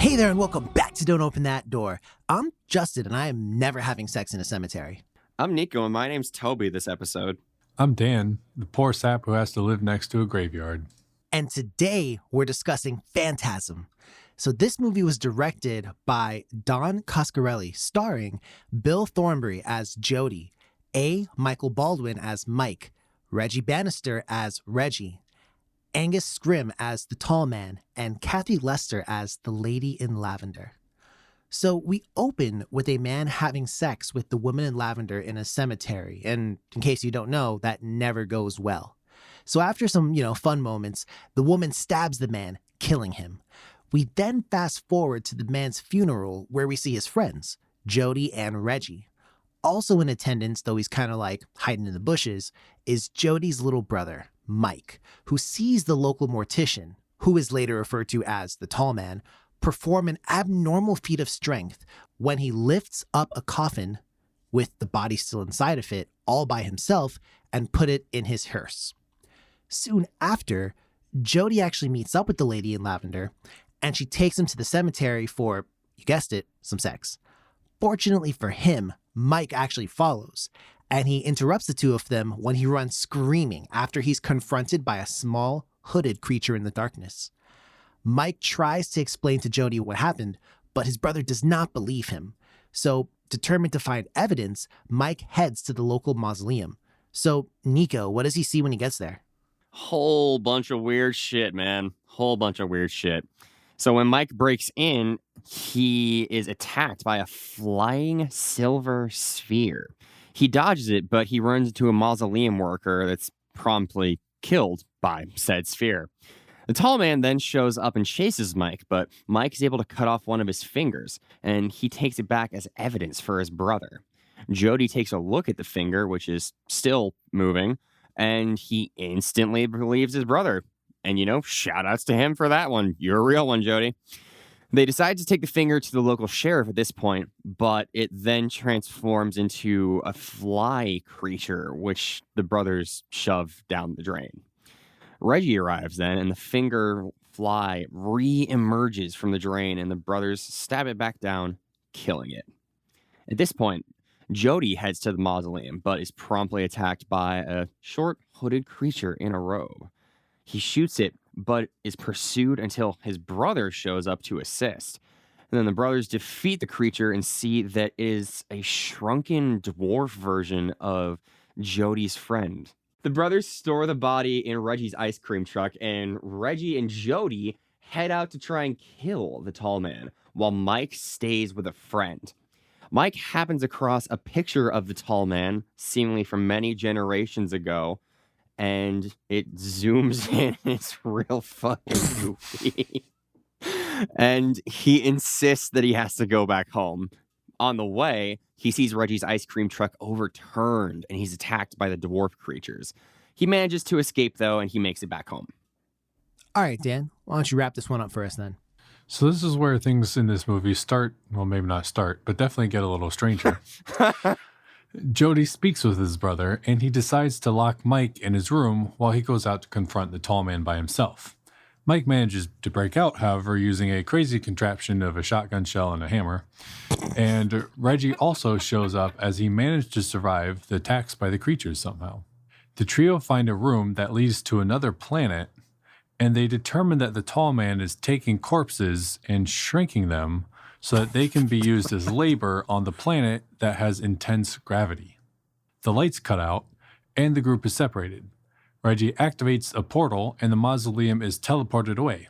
Hey there and welcome back to Don't Open That Door. I'm Justin and I am never having sex in a cemetery. I'm Nico and my name's Toby this episode. I'm Dan, the poor sap who has to live next to a graveyard. And today we're discussing Phantasm. So this movie was directed by Don Coscarelli, starring Bill Thornbury as Jody, A. Michael Baldwin as Mike, Reggie Bannister as Reggie, Angus Scrimm as the Tall Man, and Kathy Lester as the Lady in Lavender. So we open with a man having sex with the woman in lavender in a cemetery, and in case you don't know, that never goes well. So after some, fun moments, the woman stabs the man, killing him. We then fast forward to the man's funeral where we see his friends, Jody and Reggie. Also in attendance, though he's kind of like hiding in the bushes, is Jody's little brother, Mike, who sees the local mortician, who is later referred to as the Tall Man, perform an abnormal feat of strength when he lifts up a coffin with the body still inside of it all by himself and put it in his hearse. Soon after, Jody actually meets up with the Lady in Lavender and she takes him to the cemetery for, you guessed it, some sex. Fortunately for him, Mike actually follows, and he interrupts the two of them when he runs screaming after he's confronted by a small, hooded creature in the darkness. Mike tries to explain to Jody what happened, but his brother does not believe him. So, determined to find evidence, Mike heads to the local mausoleum. So, Nico, what does he see when he gets there? Whole bunch of weird shit, man. Whole bunch of weird shit. So when Mike breaks in, he is attacked by a flying silver sphere. He dodges it, but he runs into a mausoleum worker that's promptly killed by said sphere. The Tall Man then shows up and chases Mike, but Mike is able to cut off one of his fingers, and he takes it back as evidence for his brother. Jody takes a look at the finger, which is still moving, and he instantly believes his brother. And, shout outs to him for that one. You're a real one, Jody. They decide to take the finger to the local sheriff at this point, but it then transforms into a fly creature, which the brothers shove down the drain. Reggie arrives then, and the finger fly re-emerges from the drain, and the brothers stab it back down, killing it. At this point, Jody heads to the mausoleum, but is promptly attacked by a short, hooded creature in a robe. He shoots it, but is pursued until his brother shows up to assist. And then the brothers defeat the creature and see that it is a shrunken dwarf version of Jody's friend. The brothers store the body in Reggie's ice cream truck, and Reggie and Jody head out to try and kill the Tall Man, while Mike stays with a friend. Mike happens across a picture of the Tall Man, seemingly from many generations ago, and it zooms in. It's real fucking goofy. And he insists that he has to go back home. On the way, he sees Reggie's ice cream truck overturned, and he's attacked by the dwarf creatures. He manages to escape, though, and he makes it back home. All right, Dan, why don't you wrap this one up for us then? So this is where things in this movie start, well, maybe not start, but definitely get a little stranger. Jody speaks with his brother, and he decides to lock Mike in his room while he goes out to confront the Tall Man by himself. Mike manages to break out, however, using a crazy contraption of a shotgun shell and a hammer. And Reggie also shows up as he managed to survive the attacks by the creatures somehow. The trio find a room that leads to another planet, and they determine that the Tall Man is taking corpses and shrinking them so that they can be used as labor on the planet that has intense gravity. The lights cut out, and the group is separated. Reggie activates a portal, and the mausoleum is teleported away.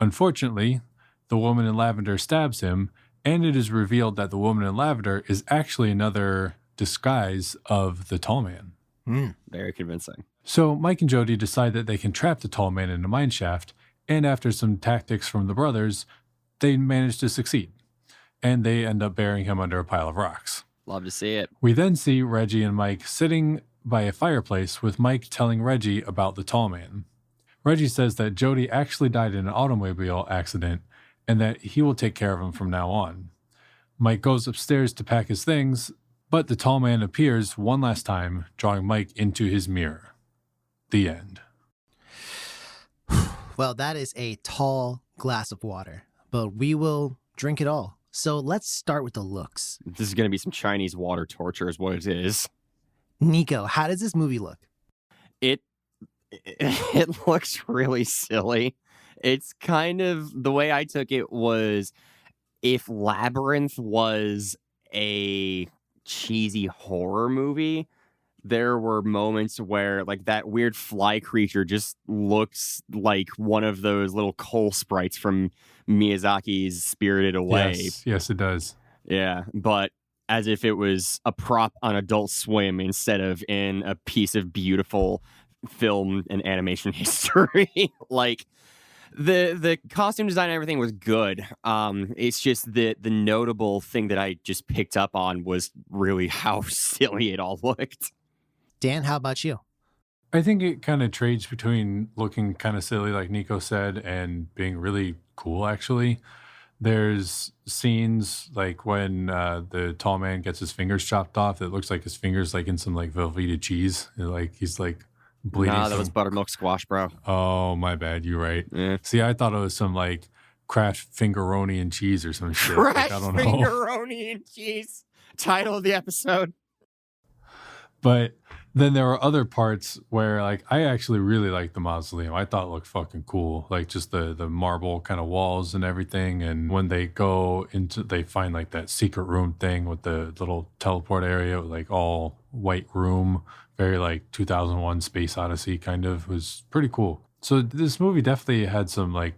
Unfortunately, the woman in lavender stabs him, and it is revealed that the woman in lavender is actually another disguise of the Tall Man. Very convincing. So Mike and Jody decide that they can trap the Tall Man in a mine shaft, and after some tactics from the brothers, they manage to succeed. And they end up burying him under a pile of rocks. Love to see it. We then see Reggie and Mike sitting by a fireplace with Mike telling Reggie about the Tall Man. Reggie says that Jody actually died in an automobile accident and that he will take care of him from now on. Mike goes upstairs to pack his things, but the Tall Man appears one last time, drawing Mike into his mirror. The end. Well, that is a tall glass of water. but we will drink it all. So let's start with the looks. This is going to be some Chinese water torture is what it is. Nico, how does this movie look? It looks really silly. It's kind of, the way I took it was, if Labyrinth was a cheesy horror movie, there were moments where like that weird fly creature just looks like one of those little coal sprites from Miyazaki's Spirited Away. Yes, it does. Yeah, but as if it was a prop on Adult Swim instead of in a piece of beautiful film and animation history. Like, the costume design and everything was good. It's just the notable thing that I just picked up on was really how silly it all looked. Dan, how about you? I think it kind of trades between looking kind of silly, like Nico said, and being really cool, actually. There's scenes like when the tall man gets his fingers chopped off. It looks like his fingers like in some like Velveeta cheese. Like he's like bleeding. Nah, that was buttermilk squash, bro. Oh, my bad. You're right. Yeah. See, I thought it was some like Kraft fingeroni and cheese or some shit. Kraft Like, I don't know. fingeroni and cheese. Title of the episode. But then there were other parts where like I actually really liked the mausoleum. I thought it looked fucking cool. Like just the marble kind of walls and everything. And when they go into, they find like that secret room thing with the little teleport area, like all white room, very like 2001 Space Odyssey kind of, was pretty cool. So this movie definitely had some like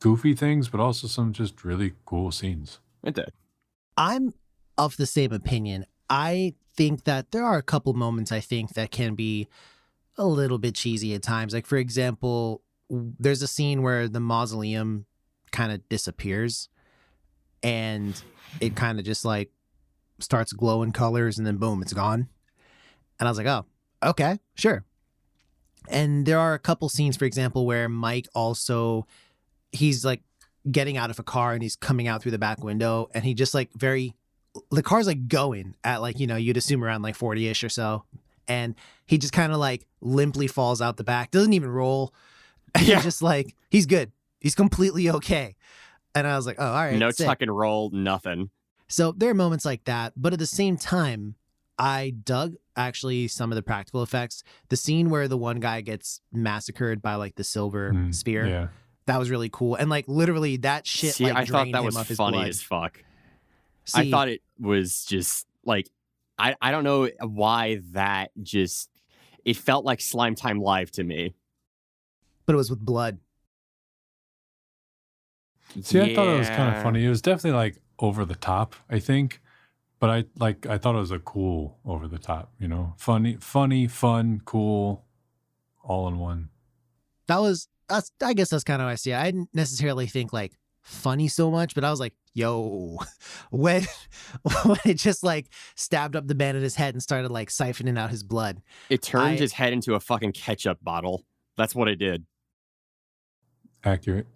goofy things, but also some just really cool scenes. It did. I'm of the same opinion. I think that there are a couple moments I think that can be a little bit cheesy at times. Like, for example, there's a scene where the mausoleum kind of disappears and it kind of just like starts glowing colors and then boom, it's gone. And I was like, oh, okay, sure. And there are a couple scenes, for example, where Mike also, he's like getting out of a car and he's coming out through the back window and he just like the car's like going at like, you know, you'd assume around like 40-ish or so. And he just kind of like limply falls out the back, doesn't even roll. And Yeah. he's just like, he's good. He's completely okay. And I was like, oh, all right. No sick. tuck and roll, nothing. So there are moments like that. But at the same time, I dug actually some of the practical effects. The scene where the one guy gets massacred by like the silver sphere. Yeah. That was really cool. And like literally that shit, See, like I thought drained that him was of his funny blood. as fuck. See, I thought it was just like, I don't know why that just, it felt like Slime Time Live to me. but it was with blood. See, I thought it was kind of funny. It was definitely like over the top, I think. But I thought it was a cool over the top, you know, funny, fun, cool, all in one. I guess that's kind of how I see it. I didn't necessarily think like funny so much, but I was like, yo, when it just like stabbed up the man in his head and started like siphoning out his blood. It turned his head into a fucking ketchup bottle. That's what it did. Accurate.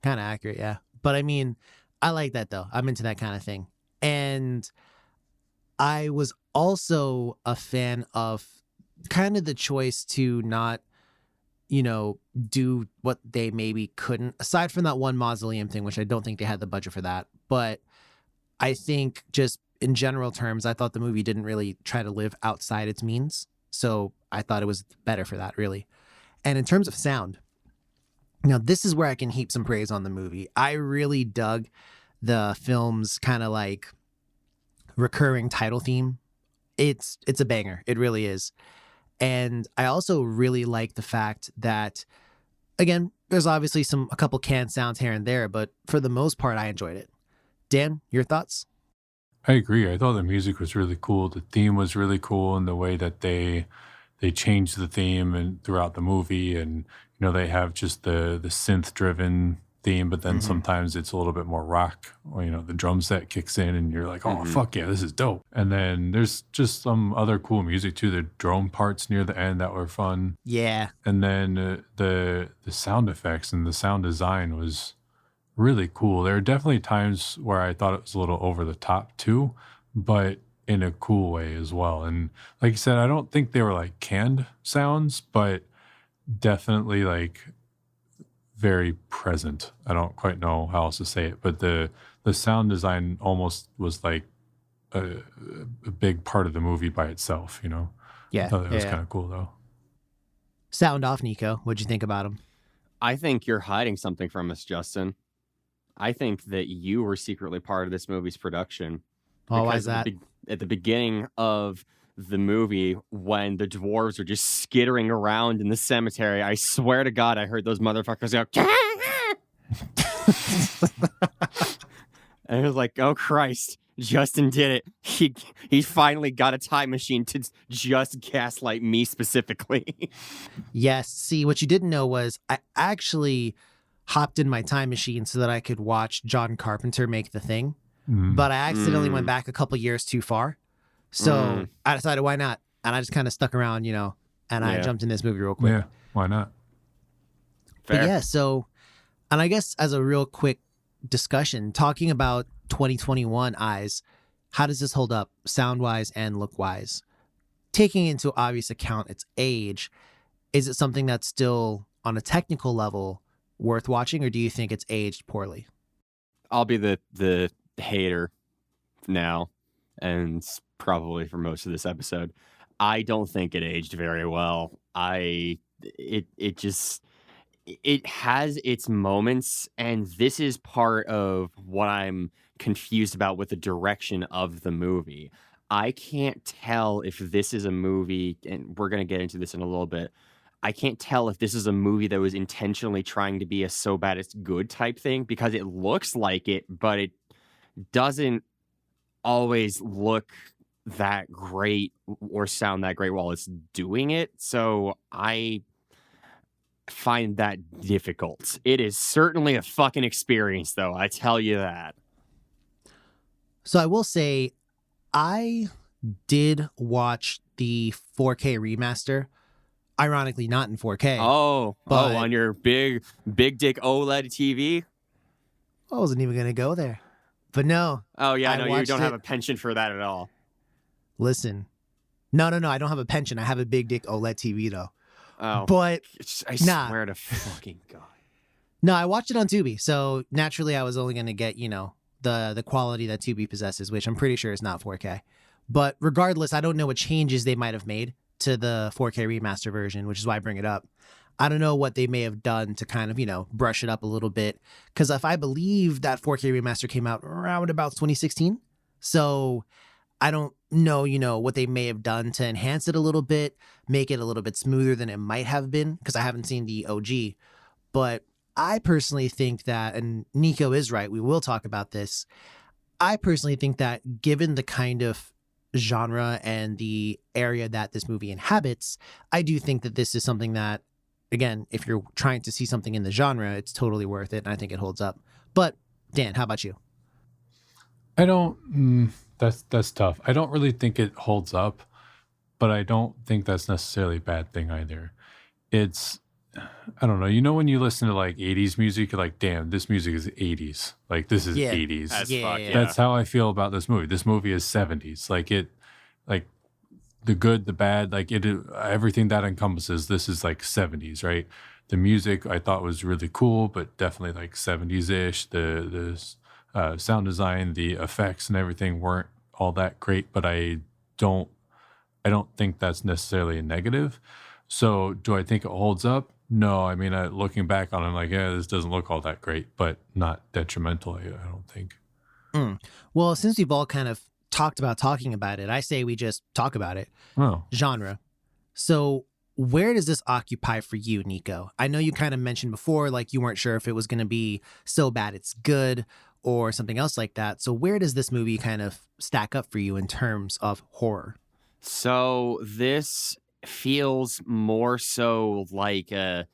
Kind of accurate, yeah. But I mean, I like that though. I'm into that kind of thing. And I was also a fan of kind of the choice to not, you know, do what they maybe couldn't, aside from that one mausoleum thing, which I don't think they had the budget for that. But I think just in general terms, I thought the movie didn't really try to live outside its means. So I thought it was better for that, really. And in terms of sound, now this is where I can heap some praise on the movie. I really dug the film's kind of like recurring title theme. It's a banger. It really is. And I also really like the fact that, again, there's obviously a couple canned sounds here and there, but for the most part, I enjoyed it. Dan, your thoughts? I agree. I thought the music was really cool. The theme was really cool, and the way that they changed the theme and throughout the movie, and you know they have just the synth driven theme, but then sometimes it's a little bit more rock. Or, you know, the drum set kicks in, and you're like, oh fuck yeah, this is dope. And then there's just some other cool music too. The drone parts near the end that were fun. Yeah. And then the sound effects and the sound design was really cool. There are definitely times where I thought it was a little over the top too, but in a cool way as well. And like you said, I don't think they were like canned sounds, but definitely like very present. I don't quite know how else to say it, but the sound design almost was like a big part of the movie by itself, you know? I Yeah. thought it was Yeah. kind of cool though. Sound off, Nico. What'd you think about him? I think you're hiding something from us, Justin. I think that you were secretly part of this movie's production. Oh, why Because is that? at the beginning of the movie, when the dwarves are just skittering around in the cemetery, I swear to God, I heard those motherfuckers go. And I was like, oh Christ, Justin did it. He finally got a time machine to just gaslight me specifically. Yes. See, what you didn't know was I actually hopped in my time machine so that I could watch John Carpenter make The Thing, but I accidentally went back a couple years too far. So I decided, why not? And I just kind of stuck around, you know, and I jumped in this movie real quick. Yeah, why not? Fair. But yeah, so, and I guess as a real quick discussion, talking about 2021 eyes, how does this hold up sound-wise and look-wise? Taking into obvious account its age, is it something that's still on a technical level worth watching, or do you think it's aged poorly? I'll be the hater now, and probably for most of this episode. I don't think it aged very well. It has its moments, and this is part of what I'm confused about with the direction of the movie. I can't tell if this is a movie, and we're going to get into this in a little bit. I can't tell if this is a movie that was intentionally trying to be a so bad it's good type thing, because it looks like it, but it doesn't always look that great or sound that great while it's doing it. So I find that difficult. It is certainly a fucking experience, though. I tell you that. So I will say, I did watch the 4K remaster. Ironically, not in 4K. But on your big dick OLED TV? I wasn't even going to go there. But no. Oh, yeah, no, you don't have it. a penchant for that at all. Listen. No, I don't have a penchant. I have a big dick OLED TV, though. Oh. But I swear to fucking God. No, I watched it on Tubi. So naturally, I was only going to get, you know, the quality that Tubi possesses, which I'm pretty sure is not 4K. But regardless, I don't know what changes they might have made to the 4K remaster version, which is why I bring it up. I don't know what they may have done to kind of, you know, brush it up a little bit. Because if I believe that 4K remaster came out around about 2016. So I don't know, you know, what they may have done to enhance it a little bit, make it a little bit smoother than it might have been, because I haven't seen the OG. But I personally think that, and Nico is right, we will talk about this. I personally think that given the kind of genre and the area that this movie inhabits, I do think that this is something that, again, if you're trying to see something in the genre, it's totally worth it, and I think it holds up. But Dan, how about you? I don't. That's tough. I don't really think it holds up, but I don't think that's necessarily a bad thing either. It's, I don't know. You know, when you listen to like 80s music, you're like, damn, this music is 80s. Like, this is 80s. That's how I feel about this movie. This movie is 70s. Like the good, the bad, like everything that encompasses, this is like 70s, right? The music I thought was really cool, but definitely like 70s-ish. The sound design, the effects and everything weren't all that great, but I don't think that's necessarily a negative. So do I think it holds up? No, I mean, looking back on it, I'm like, yeah, this doesn't look all that great, but not detrimental, I don't think. Well, since we've all kind of talked about talking about it, I say we just talk about it. Oh. Genre. So where does this occupy for you, Nico? I know you kind of mentioned before, like you weren't sure if it was going to be so bad it's good or something else like that. So where does this movie kind of stack up for you in terms of horror? So this feels more so like a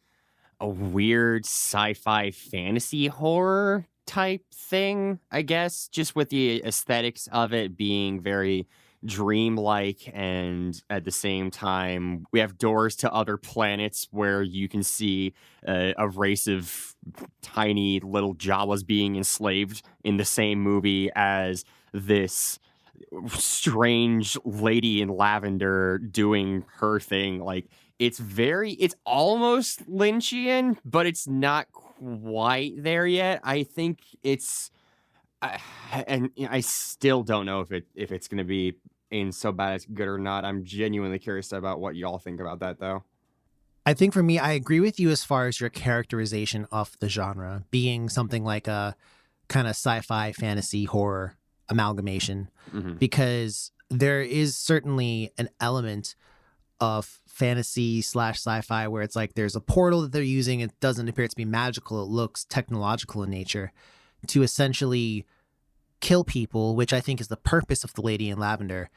weird sci-fi fantasy horror type thing, I guess, just with the aesthetics of it being very dreamlike, and at the same time we have doors to other planets where you can see a race of tiny little Jawas being enslaved in the same movie as this strange lady in lavender doing her thing. Like, it's almost Lynchian, but it's not quite there yet. I think it's, and I still don't know if it's going to be in so bad it's good or not. I'm genuinely curious about what y'all think about that, though. I think for me, I agree with you as far as your characterization of the genre being something like a kind of sci-fi, fantasy, horror amalgamation, Mm-hmm. because there is certainly an element of fantasy / sci-fi where it's like there's a portal that they're using. It doesn't appear to be magical. It looks technological in nature to essentially kill people, which I think is the purpose of the Lady in Lavender,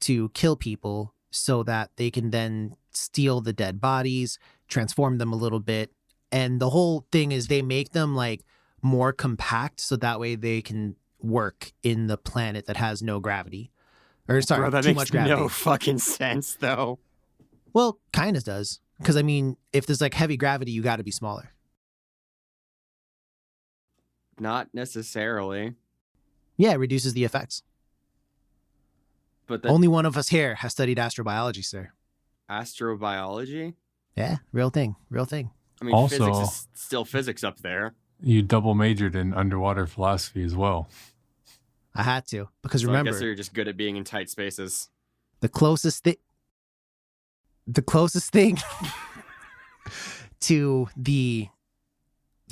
to kill people so that they can then steal the dead bodies, transform them a little bit. And the whole thing is they make them like more compact so that way they can work in the planet that has no gravity. Or sorry, Bro, that too makes much gravity. no fucking sense, though. Well, kind of does. Because, I mean, if there's like heavy gravity, you got to be smaller. Not necessarily. Yeah, it reduces the effects. But the Only one of us here has studied astrobiology, sir. astrobiology? Yeah, real thing. Real thing. I mean, Also- physics is still physics up there. You double majored in underwater philosophy as well. I had to. Because So I remember, guess you're just good at being in tight spaces. the closest thing to the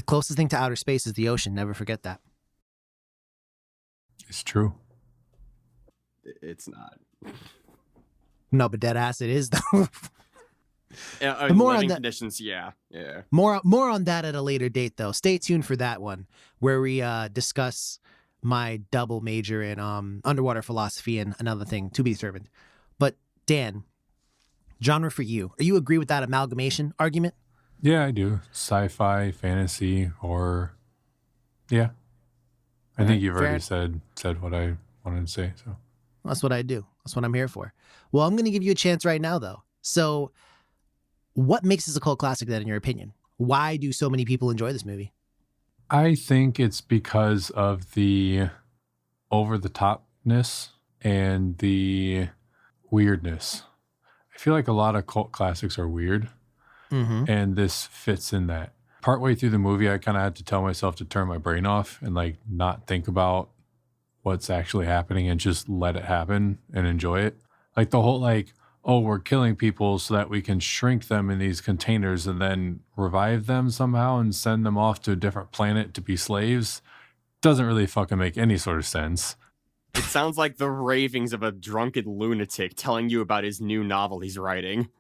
closest thing to outer space is the ocean. Never forget that. It's true. It's not. No, but dead ass it is though. In more on living that- conditions, yeah. More on that at a later date though. Stay tuned for that one where we discuss my double major in underwater philosophy and another thing to be determined. But Dan, genre for you. Are you agree with that amalgamation argument? Yeah, I do. Sci-fi, fantasy, horror. Yeah. I think you've fair. already said what I wanted to say. So That's what I do. That's what I'm here for. Well, I'm going to give you a chance right now, though. So, what makes this a cult classic, then, in your opinion? Why do so many people enjoy this movie? I think it's because of the over-the-topness and the weirdness. I feel like a lot of cult classics are weird, Mm-hmm. and this fits in that. Partway through the movie, I kind of had to tell myself to turn my brain off and like not think about what's actually happening and just let it happen and enjoy it. Like the whole like, oh, we're killing people so that we can shrink them in these containers and then revive them somehow and send them off to a different planet to be slaves doesn't really fucking make any sort of sense. It sounds like the ravings of a drunken lunatic telling you about his new novel he's writing.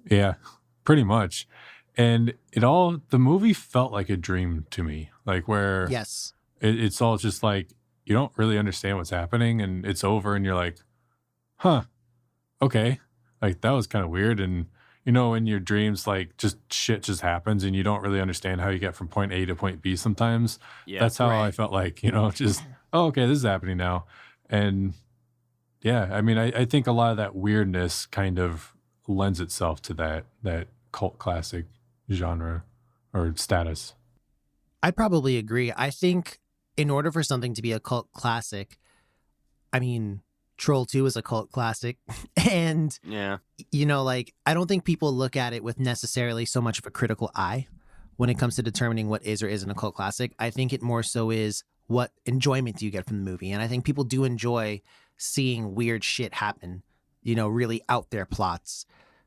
Yeah, pretty much. And the movie felt like a dream to me, like where Yes. it's all just like, you don't really understand what's happening and it's over and you're like, huh, okay. Like that was kind of weird. And you know, in your dreams, like just shit just happens and you don't really understand how you get from point A to point B sometimes. Yeah. That's how I right. felt like, just, oh, okay, this is happening now. And yeah, I mean, I think a lot of that weirdness kind of lends itself to that cult classic genre or status. I'd probably agree. I think in order for something to be a cult classic, I mean, Troll 2 is a cult classic. And, Yeah. like, I don't think people look at it with necessarily so much of a critical eye when it comes to determining what is or isn't a cult classic. I think it more so is what enjoyment do you get from the movie. And I think people do enjoy seeing weird shit happen, really out there plots.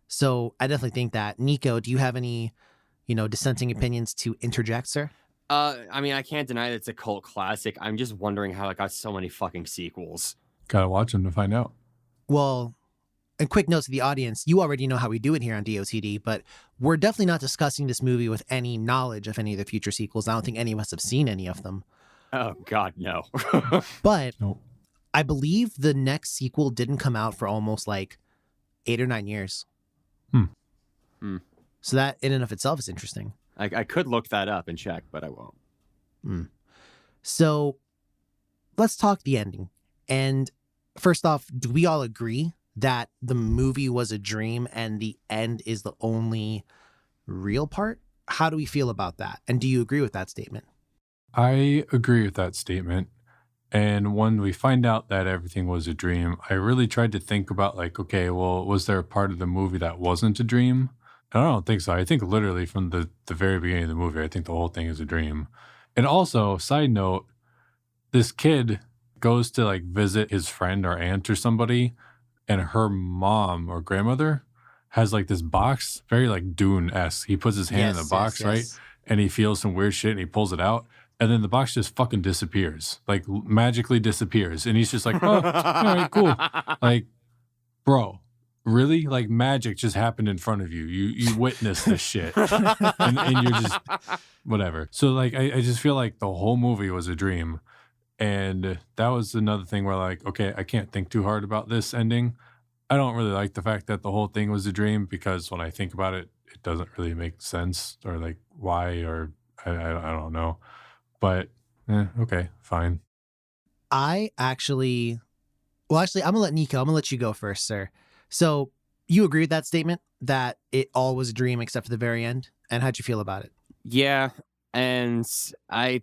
So I definitely think that. Nico, do you have any, dissenting opinions to interject, sir? I mean, I can't deny that it's a cult classic. I'm just wondering how it got so many fucking sequels. Gotta watch them to find out. Well, and quick note to the audience, you already know how we do it here on DOTD, but we're definitely not discussing this movie with any knowledge of any of the future sequels. I don't think any of us have seen any of them. Oh, God, no. But Nope. I believe the next sequel didn't come out for almost like 8 or 9 years. So that in and of itself is interesting. I could look that up and check, but I won't. So let's talk the ending. And first off, do we all agree that the movie was a dream and the end is the only real part? How do we feel about that? And do you agree with that statement? I agree with that statement. And when we find out that everything was a dream, I really tried to think about like, okay, well, was there a part of the movie that wasn't a dream? I don't think so. I think literally from the very beginning of the movie, I think the whole thing is a dream. And also, side note, this kid goes to like visit his friend or aunt or somebody, and her mom or grandmother has like this box, very like Dune-esque. He puts his hand in the box, right? Yes. And he feels some weird shit and he pulls it out. And then the box just fucking disappears, like magically disappears. And he's just like, oh, all right, cool. Like, bro, really? Like magic just happened in front of you. You witnessed this shit. And you're just whatever. So like I just feel like the whole movie was a dream. And that was another thing where like, okay, I can't think too hard about this ending. I don't really like the fact that the whole thing was a dream because when I think about it, it doesn't really make sense or like why or I don't know. But okay, fine. I'm gonna let Nico. I'm gonna let you go first, sir. So you agree with that statement that it all was a dream except for the very end, and how'd you feel about it? Yeah, and I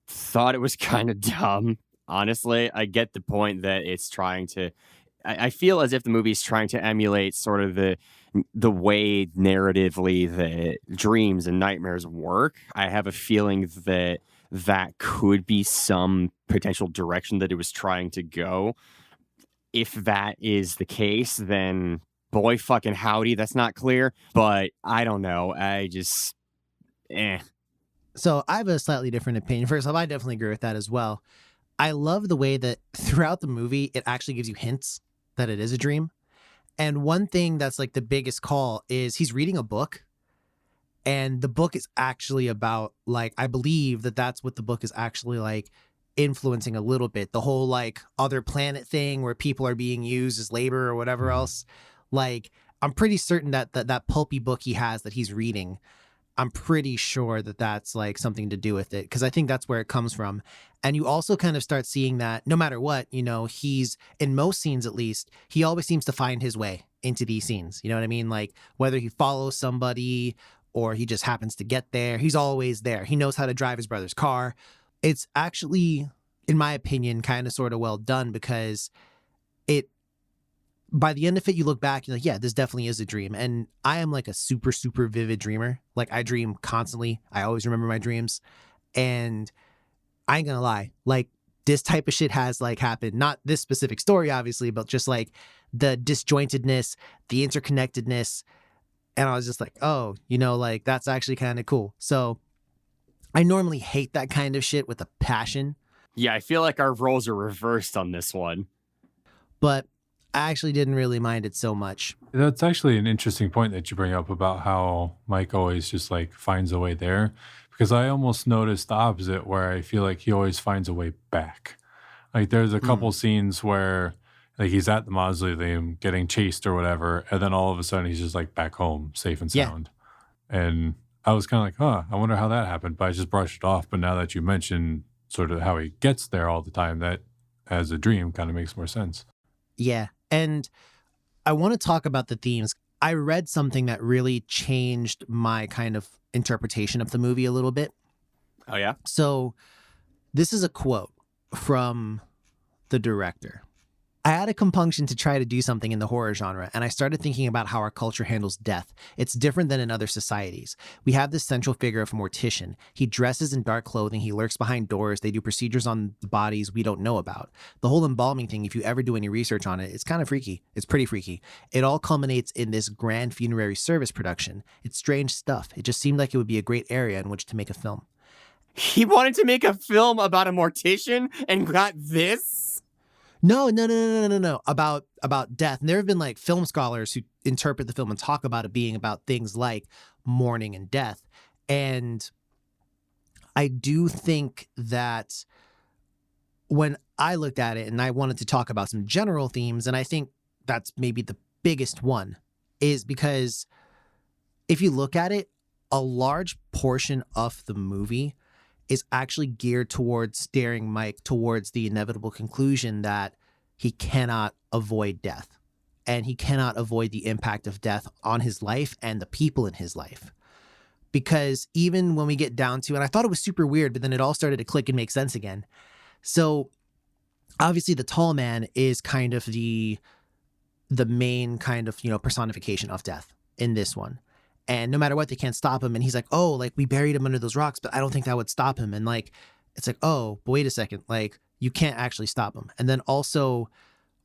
thought it was kind of dumb. Honestly, I get the point that it's trying to. I feel as if the movie's trying to emulate sort of the way narratively that dreams and nightmares work. I have a feeling that that could be some potential direction that it was trying to go. If that is the case, then boy fucking howdy, that's not clear. But I don't know. I just So I have a slightly different opinion. First off, I definitely agree with that as well. I love the way that throughout the movie, it actually gives you hints that it is a dream. And one thing that's like the biggest call is he's reading a book, and the book is actually about like, I believe that that's what the book is actually like influencing a little bit. The whole like other planet thing where people are being used as labor or whatever else. Like, I'm pretty certain that pulpy book he has that he's reading, I'm pretty sure that that's like something to do with it, because I think that's where it comes from. And you also kind of start seeing that no matter what, he's in most scenes, at least, he always seems to find his way into these scenes. You know what I mean? Like whether he follows somebody or he just happens to get there, he's always there. He knows how to drive his brother's car. It's actually, in my opinion, kind of sort of well done, because it, by the end of it, you look back, you're like, yeah, this definitely is a dream. And I am like a super, super vivid dreamer. Like I dream constantly. I always remember my dreams. And I ain't gonna lie, like this type of shit has like happened. Not this specific story, obviously, but just like the disjointedness, the interconnectedness. And I was just like, oh, like that's actually kind of cool. So I normally hate that kind of shit with a passion. yeah, I feel like our roles are reversed on this one. But I actually didn't really mind it so much. That's actually an interesting point that you bring up about how Mike always just like finds a way there, because I almost noticed the opposite where I feel like he always finds a way back. Like there's a couple scenes where like he's at the mausoleum getting chased or whatever, and then all of a sudden he's just like back home safe and sound. And I was kind of like, I wonder how that happened, but I just brushed it off. But now that you mentioned sort of how he gets there all the time, that as a dream kind of makes more sense. Yeah. And I want to talk about the themes. I read something that really changed my kind of interpretation of the movie a little bit. Oh, yeah? So this is a quote from the director. I had a compunction to try to do something in the horror genre, and I started thinking about how our culture handles death. It's different than in other societies. We have this central figure of a mortician. He dresses in dark clothing, he lurks behind doors, they do procedures on the bodies we don't know about. The whole embalming thing, if you ever do any research on it, it's kind of freaky. It's pretty freaky. It all culminates in this grand funerary service production. It's strange stuff. It just seemed like it would be a great area in which to make a film. He wanted to make a film about a mortician and got this? No. About death. And there have been like film scholars who interpret the film and talk about it being about things like mourning and death. And I do think that when I looked at it and I wanted to talk about some general themes, and I think that's maybe the biggest one, is because if you look at it, a large portion of the movie is actually geared towards steering Mike towards the inevitable conclusion that he cannot avoid death, and he cannot avoid the impact of death on his life and the people in his life. Because even when we get down to, and I thought it was super weird, but then it all started to click and make sense again. So obviously the tall man is kind of the main kind of, personification of death in this one. and no matter what, they can't stop him. And he's like, oh, like we buried him under those rocks, but I don't think that would stop him. And like, it's like, oh, but wait a second, like you can't actually stop him. And then also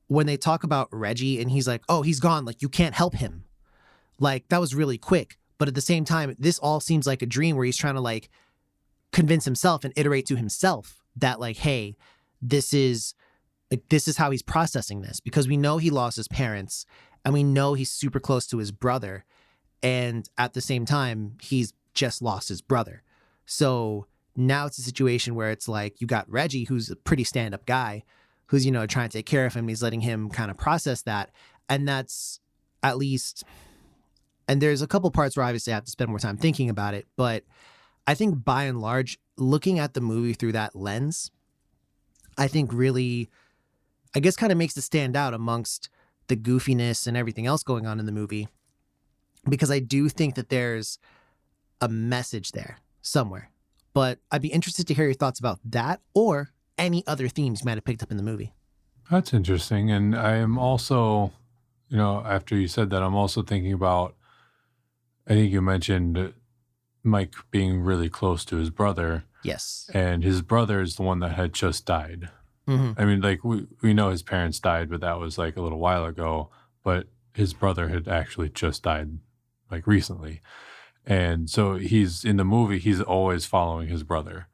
when they talk about Reggie and he's like, oh, he's gone, like you can't help him. Like that was really quick. But at the same time, this all seems like a dream where he's trying to like convince himself and iterate to himself that like, hey, this is how he's processing this, because we know he lost his parents and we know he's super close to his brother. And at the same time, he's just lost his brother. So now it's a situation where it's like you got Reggie, who's a pretty stand-up guy, who's, you know, trying to take care of him. He's letting him kind of process that. And that's at least, and there's a couple parts where obviously I have to spend more time thinking about it. But I think by and large, looking at the movie through that lens, I think really, I guess kind of makes it stand out amongst the goofiness and everything else going on in the movie. Because I do think that there's a message there somewhere. But I'd be interested to hear your thoughts about that or any other themes you might have picked up in the movie. That's interesting. And I am also, you know, after you said that, I'm also thinking about, I think you mentioned Mike being really close to his brother. Yes. And his brother is the one that had just died. Mm-hmm. I mean, like, we know his parents died, but that was like a little while ago. But his brother had actually just died like recently. And so he's in the movie, he's always following his brother.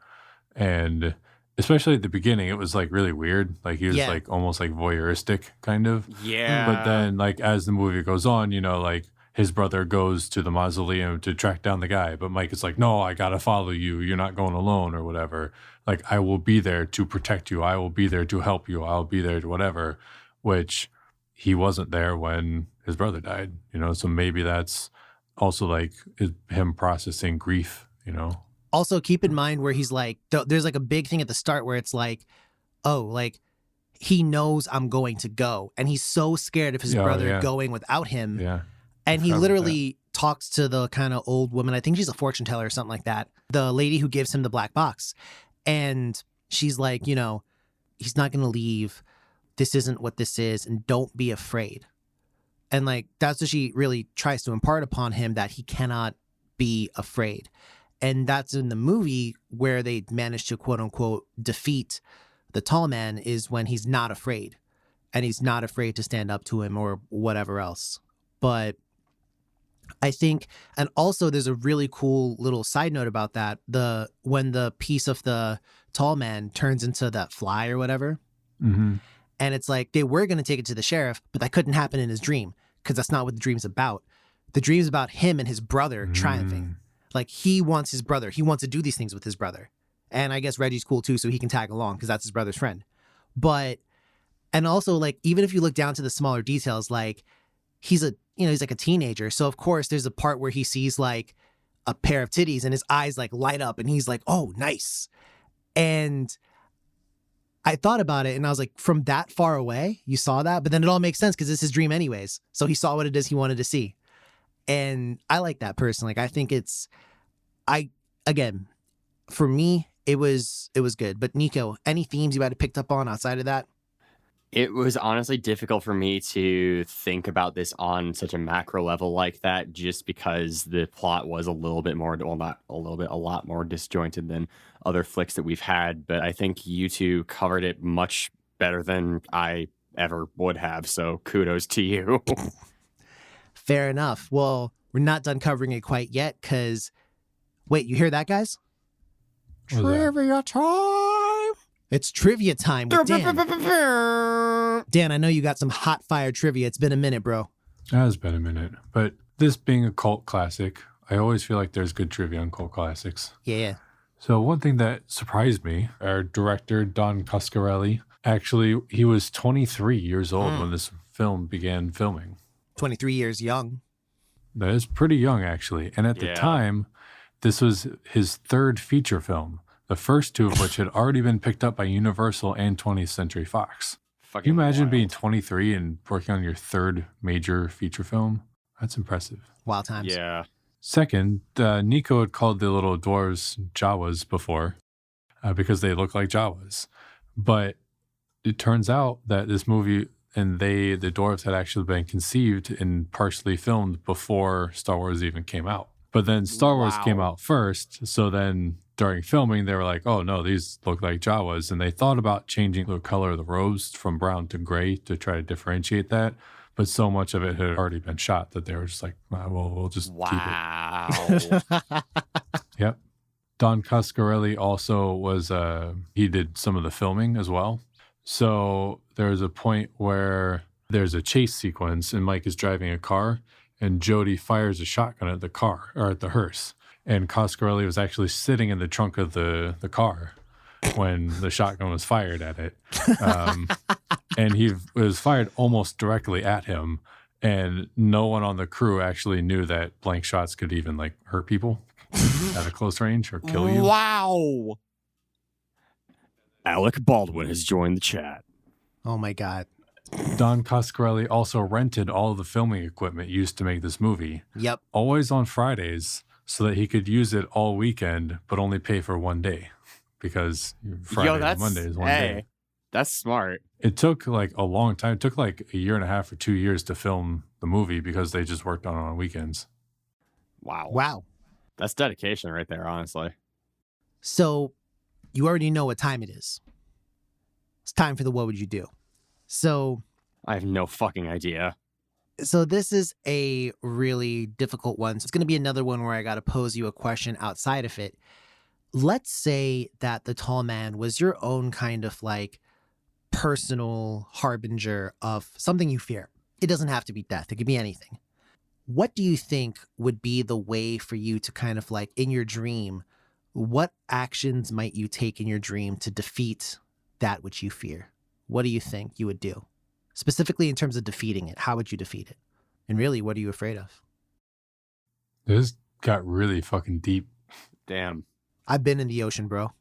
And especially at the beginning, it was like really weird. Like he was like almost like voyeuristic kind of. Yeah. But then like as the movie goes on, you know, like his brother goes to the mausoleum to track down the guy. But Mike is like, no, I got to follow you. You're not going alone or whatever. Like I will be there to protect you. I will be there to help you. I'll be there to whatever, which he wasn't there when his brother died, you know? So maybe that's also like him processing grief, you know? Also keep in mind where he's like, there's like a big thing at the start where it's like, oh, like he knows I'm going to go. And he's so scared of his brother going without him. Yeah. And he literally talks to the kind of old woman. I think she's a fortune teller or something like that. The lady who gives him the black box. And she's like, you know, he's not going to leave. This isn't what this is. And don't be afraid. And like, that's what she really tries to impart upon him, that he cannot be afraid. And that's in the movie where they manage to quote unquote defeat the tall man, is when he's not afraid and he's not afraid to stand up to him or whatever else. But I think, and also there's a really cool little side note about that. When the piece of the tall man turns into that fly or whatever. Mm-hmm. And it's like, they were going to take it to the sheriff, but that couldn't happen in his dream, because that's not what the dream's about. The dream's about him and his brother triumphing. Like, he wants his brother. He wants to do these things with his brother. And I guess Reggie's cool too, so he can tag along because that's his brother's friend. But, and also, like, even if you look down to the smaller details, like, he's like a teenager. So of course there's a part where he sees like a pair of titties and his eyes like light up and he's like, oh, nice. And I thought about it and I was like, from that far away, you saw that, but then it all makes sense because it's his dream anyways. So he saw what it is he wanted to see. And I like that personally. Like, I think again, for me, it was good. But Nico, any themes you might have picked up on outside of that? It was honestly difficult for me to think about this on such a macro level like that, just because the plot was a little bit more, well, not a little bit, a lot more disjointed than other flicks that we've had. But I think you two covered it much better than I ever would have. So kudos to you. Fair enough. Well, we're not done covering it quite yet because, wait, you hear that, guys? Trivia time! It's trivia time with Dan. Dan, I know you got some hot fire trivia. It's been a minute, bro. It has been a minute. But this being a cult classic, I always feel like there's good trivia on cult classics. Yeah. So one thing that surprised me, our director, Don Coscarelli, actually, he was 23 years old when this film began filming. 23 years young. That is pretty young, actually. And at the time, this was his third feature film, the first two of which had already been picked up by Universal and 20th Century Fox. Can you imagine being 23 and working on your third major feature film? That's impressive. Wild times. Yeah. Second, Nico had called the little dwarves Jawas before because they look like Jawas. But it turns out that this movie and the dwarves had actually been conceived and partially filmed before Star Wars even came out. But then Star Wars came out first, so then during filming, they were like, oh no, these look like Jawas. And they thought about changing the color of the robes from brown to gray to try to differentiate that. But so much of it had already been shot that they were just like, well, we'll just keep it. Yep. Don Coscarelli also was, he did some of the filming as well. So there's a point where there's a chase sequence and Mike is driving a car and Jody fires a shotgun at the car or at the hearse. And Coscarelli was actually sitting in the trunk of the car when the shotgun was fired at it. And he was fired almost directly at him. And no one on the crew actually knew that blank shots could even like hurt people at a close range or kill you. Wow. Alec Baldwin has joined the chat. Oh my God. Don Coscarelli also rented all of the filming equipment used to make this movie. Yep. Always on Fridays so that he could use it all weekend, but only pay for one day because Friday and Monday is one day. That's smart. It took like a long time. It took like a year and a half or 2 years to film the movie because they just worked on weekends. Wow. That's dedication right there, honestly. So you already know what time it is. It's time for the what would you do? So I have no fucking idea. So this is a really difficult one. So it's going to be another one where I got to pose you a question outside of it. Let's say that the tall man was your own kind of like personal harbinger of something you fear. It doesn't have to be death. It could be anything. What do you think would be the way for you to kind of like in your dream, what actions might you take in your dream to defeat that which you fear? What do you think you would do? Specifically in terms of defeating it, how would you defeat it? And really, what are you afraid of? This got really fucking deep. Damn. I've been in the ocean, bro.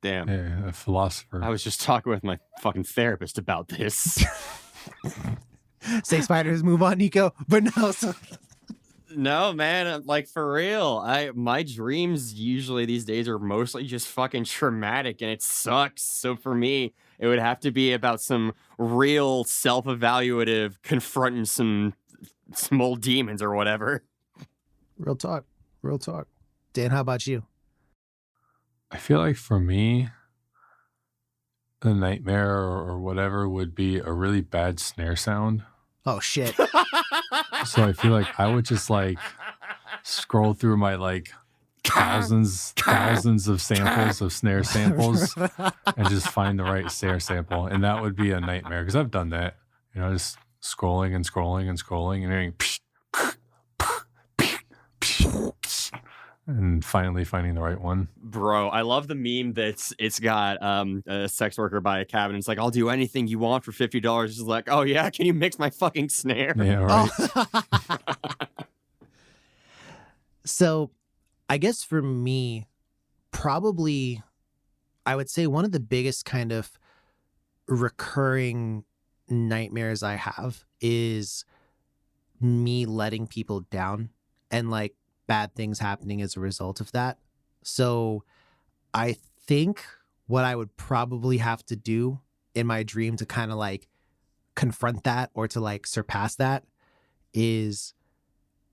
Damn. Yeah, a philosopher. I was just talking with my fucking therapist about this. Say spiders, move on, Nico. But no. No, man, like for real. My dreams usually these days are mostly just fucking traumatic and it sucks. So for me, it would have to be about some real self-evaluative confronting some old demons or whatever. Real talk. Dan, how about you? I feel like for me, the nightmare or whatever would be a really bad snare sound. Oh, shit. So I feel like I would just like scroll through my like thousands of samples of snare samples and just find the right snare sample. And that would be a nightmare because I've done that, you know, just scrolling and hearing and finally finding the right one. Bro, I love the meme that's it's got a sex worker by a cabin. It's like, I'll do anything you want for $50. It's like, oh yeah, can you mix my fucking snare? Yeah, right. Oh. So I guess for me, probably I would say one of the biggest kind of recurring nightmares I have is me letting people down and like bad things happening as a result of that. So I think what I would probably have to do in my dream to kind of like confront that or to like surpass that is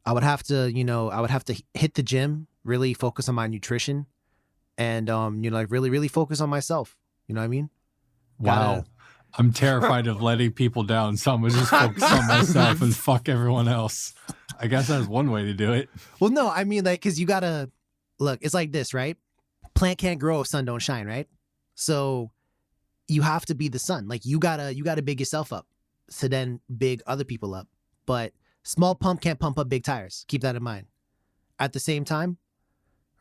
I would have to hit the gym, really focus on my nutrition and, like really focus on myself. You know what I mean? Wow. I'm terrified of letting people down. So I'm going to just focus on myself and fuck everyone else. I guess that's one way to do it. Well, no, I mean, like, because you got to, look, it's like this, right? Plant can't grow if sun don't shine, right? So you have to be the sun. Like, you gotta big yourself up to then big other people up. But small pump can't pump up big tires. Keep that in mind. At the same time,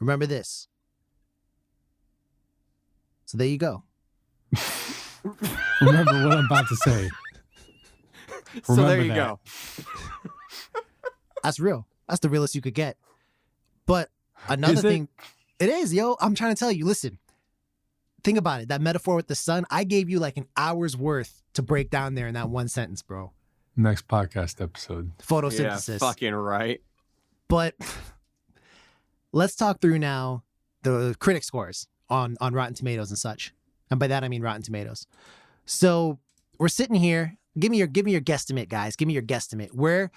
remember this. So there you go. Remember what I'm about to say. So there Remember you that. go. That's real. That's the realest you could get. But another thing, it is, yo. I'm trying to tell you, listen, think about it. That metaphor with the sun, I gave you like an hour's worth to break down there in that one sentence, bro. Next podcast episode. Photosynthesis. Yeah, fucking right. But let's talk through now the critic scores on Rotten Tomatoes and such. And by that, I mean Rotten Tomatoes. So we're sitting here Give me your guesstimate, guys. Give me your guesstimate. Where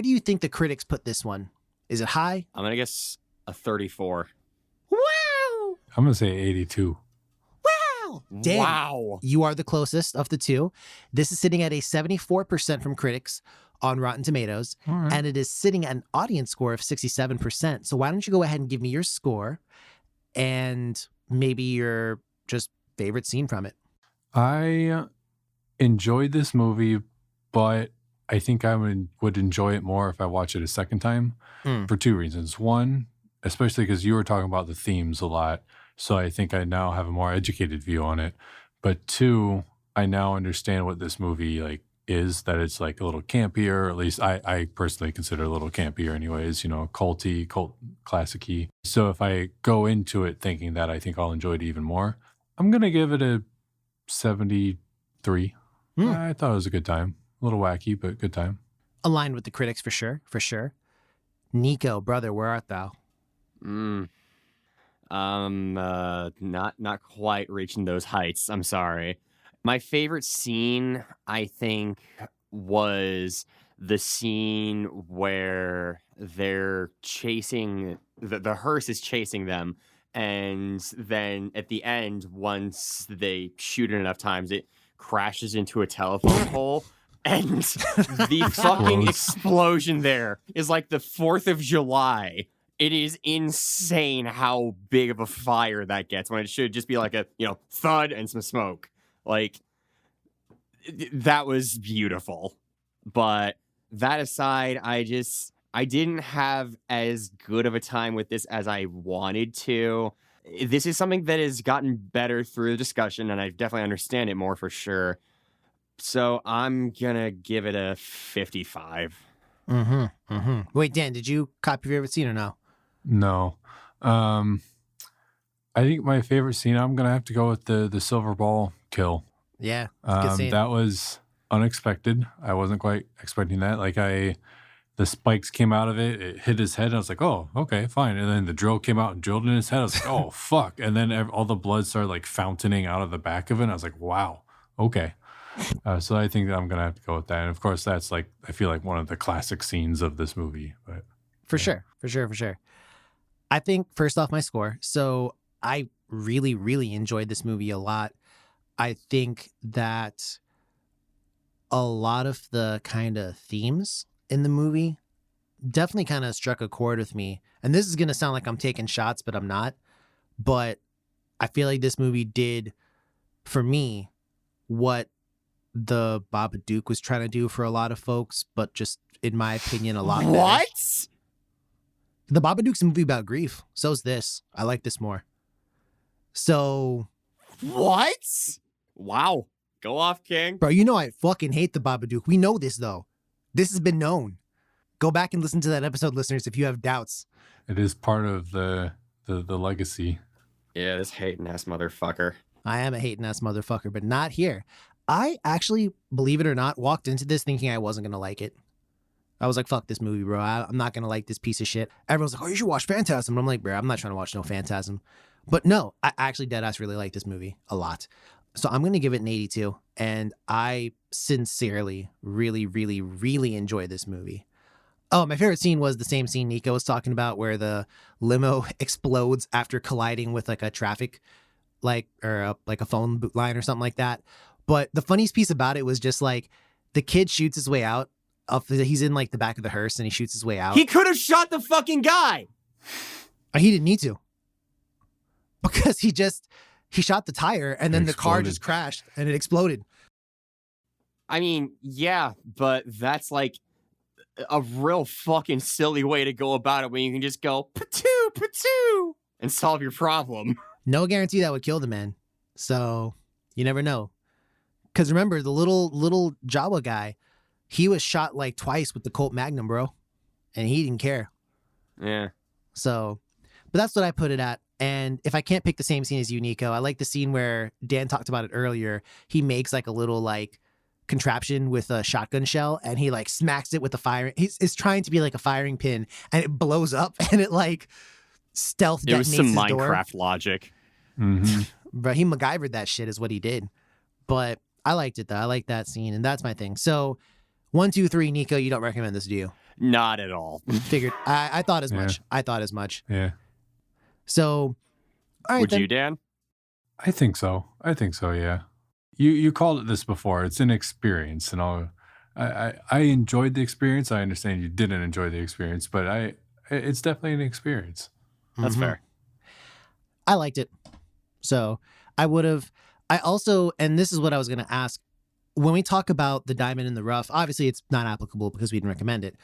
do you think the critics put this one? Is it high? I'm gonna guess a 34. Wow! I'm going to say 82. Wow! Dan, Wow. you are the closest of the two. This is sitting at a 74% from critics on Rotten Tomatoes, All right. and it is sitting at an audience score of 67%. So why don't you go ahead and give me your score and maybe your just favorite scene from it? I enjoyed this movie, but I think I would enjoy it more if I watch it a second time for two reasons. One, especially because you were talking about the themes a lot, so I think I now have a more educated view on it. But two, I now understand what this movie like is, that it's like a little campier, or at least I personally consider it a little campier anyways, cult classic-y. So if I go into it thinking that, I think I'll enjoy it even more. I'm going to give it a 73. I thought it was a good time. A little wacky, but good time. Aligned with the critics for sure. Nico, brother, where art thou? Not quite reaching those heights. I'm sorry. My favorite scene, I think, was the scene where they're chasing the hearse is chasing them, and then at the end, once they shoot it enough times, it crashes into a telephone pole. And the fucking explosion there is like the 4th of July. It is insane how big of a fire that gets when it should just be like a, thud and some smoke. Like, that was beautiful. But that aside, I didn't have as good of a time with this as I wanted to. This is something that has gotten better through the discussion, and I definitely understand it more for sure. So I'm gonna give it a 55. Wait, Dan, did you copy your favorite scene or no? No. I think my favorite scene, I'm going to have to go with the silver ball kill. Yeah, good scene. That was unexpected. I wasn't quite expecting that. Like the spikes came out of it. It hit his head. And I was like, oh, okay, fine. And then the drill came out and drilled in his head. I was like, oh, fuck. And then all the blood started like fountaining out of the back of it. And I was like, wow, okay. So I think that I'm going to have to go with that. And of course, that's like, I feel like one of the classic scenes of this movie. But For sure. I think first off, my score. So I really, really enjoyed this movie a lot. I think that a lot of the kind of themes in the movie definitely kind of struck a chord with me. And this is going to sound like I'm taking shots, but I'm not. But I feel like this movie did, for me, what the Babadook was trying to do for a lot of folks, but just, in my opinion, a lot better. What? The Babadook's a movie about grief. So's this. I like this more. So... What? Wow. Go off, King. Bro, you know I fucking hate the Babadook. We know this, though. This has been known. Go back and listen to that episode, listeners, if you have doubts. it is part of the legacy. Yeah, this hating-ass motherfucker. I am a hating-ass motherfucker, but not here. I actually, believe it or not, walked into this thinking I wasn't going to like it. I was like, fuck this movie, bro. I'm not going to like this piece of shit. Everyone's like, oh, you should watch Phantasm. And I'm like, bro, I'm not trying to watch no Phantasm. But no, I actually deadass really like this movie a lot. So I'm going to give it an 82. And I sincerely, really, really, really enjoy this movie. Oh, my favorite scene was the same scene Nico was talking about where the limo explodes after colliding with like a traffic, like a phone line or something like that. But the funniest piece about it was just like the kid shoots his way out. He's in like the back of the hearse and he shoots his way out. He could have shot the fucking guy. He didn't need to. Because he shot the tire and then the car just crashed and it exploded. I mean, yeah, but that's like a real fucking silly way to go about it when you can just go patoo, patoo, and solve your problem. No guarantee that would kill the man. So you never know. Because remember, the little Jawa guy, he was shot like twice with the Colt Magnum, bro. And he didn't care. Yeah. So, but that's what I put it at. And if I can't pick the same scene as you, Nico, I like the scene where Dan talked about it earlier. He makes like a little like contraption with a shotgun shell and he like smacks it with a firing. It's trying to be like a firing pin and it blows up and it like stealth detonates his door. It was some Minecraft logic. Mm-hmm. But he MacGyvered that shit is what he did. But I liked it though. I like that scene, and that's my thing. So 1, 2, 3, Nico, you don't recommend this, do you? Not at all. Figured. I thought as Yeah. much. I thought as much. Yeah. So, all right Would then. you, Dan? I think so. Yeah. You called it this before. It's an experience, and I enjoyed the experience. I understand you didn't enjoy the experience, but it's definitely an experience. That's Mhm. fair. I liked it. So I also, and this is what I was going to ask. When we talk about the diamond in the rough, obviously it's not applicable because we didn't recommend it.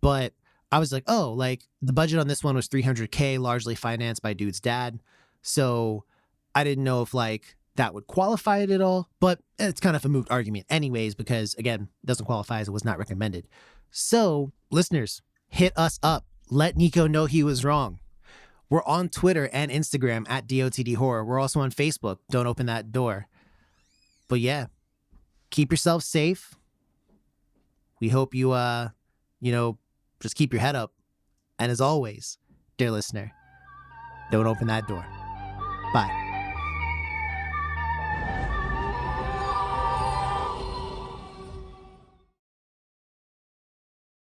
But I was like, oh, like the budget on this one was $300K, largely financed by dude's dad. So I didn't know if like that would qualify it at all. But it's kind of a moot argument anyways, because again, it doesn't qualify as it was not recommended. So listeners, hit us up. Let Nico know he was wrong. We're on Twitter and Instagram at DOTD Horror. We're also on Facebook. Don't open that door. But yeah, keep yourself safe. We hope you, just keep your head up. And as always, dear listener, don't open that door. Bye.